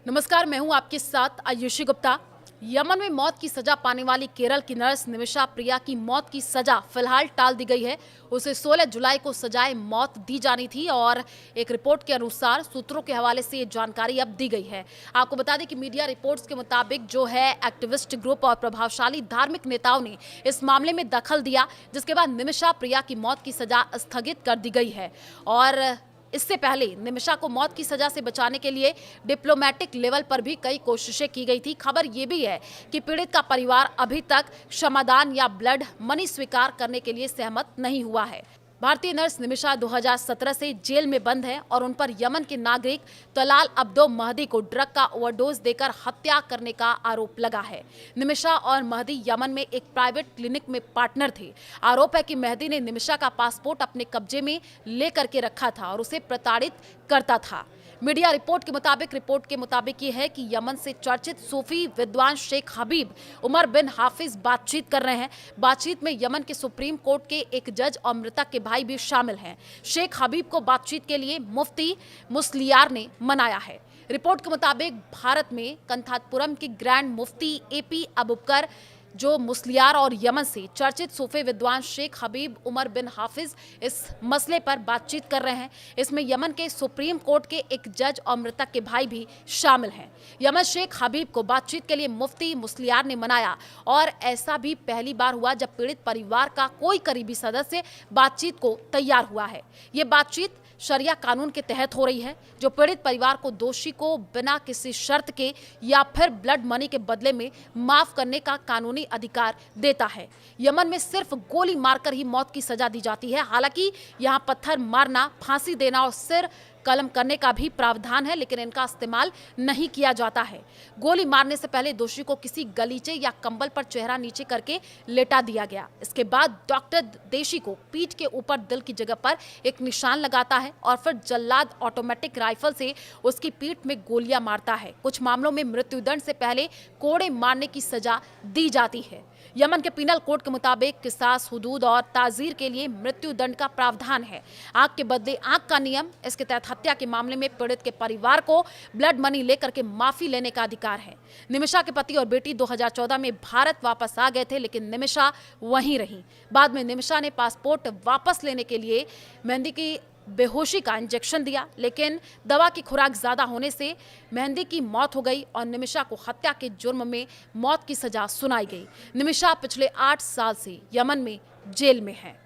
नमस्कार, मैं हूं आपके साथ आयुषी गुप्ता। यमन में मौत की सजा पाने वाली केरल की नर्स निमिषा प्रिया की मौत की सजा फिलहाल टाल दी गई है। उसे 16 जुलाई को सजाए मौत दी जानी थी और एक रिपोर्ट के अनुसार सूत्रों के हवाले से ये जानकारी अब दी गई है। आपको बता दें कि मीडिया रिपोर्ट्स के मुताबिक जो है एक्टिविस्ट ग्रुप और प्रभावशाली धार्मिक नेताओं ने इस मामले में दखल दिया, जिसके बाद निमिषा प्रिया की मौत की सजा स्थगित कर दी गई है। और इससे पहले निमिषा को मौत की सजा से बचाने के लिए डिप्लोमेटिक लेवल पर भी कई कोशिशें की गई थी। खबर ये भी है कि पीड़ित का परिवार अभी तक क्षमादान या ब्लड मनी स्वीकार करने के लिए सहमत नहीं हुआ है। भारतीय नर्स निमिषा 2017 से जेल में बंद है और उन पर यमन के नागरिक तलाल अब्दो महदी को ड्रग का ओवरडोज देकर हत्या करने का आरोप लगा है। निमिषा और महदी यमन में एक प्राइवेट क्लिनिक में पार्टनर थे। आरोप है कि महदी ने निमिषा का पासपोर्ट अपने कब्जे में लेकर के रखा था और उसे प्रताड़ित करता था। मीडिया रिपोर्ट के मुताबिक ये है कि यमन से चर्चित सूफी विद्वान शेख हबीब उमर बिन हाफिज बातचीत कर रहे हैं। बातचीत में यमन के सुप्रीम कोर्ट के एक जज और मृतक के भाई भी शामिल हैं। शेख हबीब को बातचीत के लिए मुफ्ती मुस्लियार ने मनाया है। रिपोर्ट के मुताबिक भारत में कंथापुरम के ग्रैंड मुफ्ती एपी अबुबकर जो मुस्लियार और यमन से चर्चित सूफी विद्वान शेख हबीब उमर बिन हाफिज इस मसले पर बातचीत कर रहे हैं। इसमें यमन के सुप्रीम कोर्ट के एक जज और मृतक के भाई भी शामिल हैं। यमन शेख हबीब को बातचीत के लिए मुफ्ती मुस्लियार ने मनाया और ऐसा भी पहली बार हुआ जब पीड़ित परिवार का कोई करीबी सदस्य बातचीत को तैयार हुआ है। ये बातचीत शरिया कानून के तहत हो रही है, जो पीड़ित परिवार को दोषी को बिना किसी शर्त के या फिर ब्लड मनी के बदले में माफ करने का कानूनी अधिकार देता है। यमन में सिर्फ गोली मारकर ही मौत की सजा दी जाती है। हालांकि यहां पत्थर मारना, फांसी देना और सिर कलम करने का भी प्रावधान है, लेकिन इनका इस्तेमाल नहीं किया जाता है। गोली मारने से पहले दोषी को किसी गलीचे या कंबल पर चेहरा नीचे करके लेटा दिया गया। इसके बाद डॉक्टर देशी को पीठ के ऊपर दिल की जगह पर एक निशान लगाता है और फिर जल्लाद ऑटोमेटिक राइफल से उसकी पीठ में गोलियां मारता है। कुछ मामलों में मृत्युदंड से पहले कोड़े मारने की सजा दी जाती है। यमन के पीनल कोड के मुताबिक किसास, हुदूद और ताजीर के लिए मृत्युदंड का प्रावधान है। आंख के बदले आंख का नियम। इसके तहत हत्या के मामले में पीड़ित के परिवार को ब्लड मनी लेकर के माफी लेने का अधिकार है। निमिषा के पति और बेटी 2014 में भारत वापस आ गए थे, लेकिन निमिषा वहीं रही। बाद में निमिषा ने पासपोर्ट वापस लेने के लिए मेहंदी की बेहोशी का इंजेक्शन दिया, लेकिन दवा की खुराक ज्यादा होने से मेहंदी की मौत हो गई और निमिषा को हत्या के जुर्म में मौत की सजा सुनाई गई। निमिषा पिछले 8 साल से यमन में जेल में है।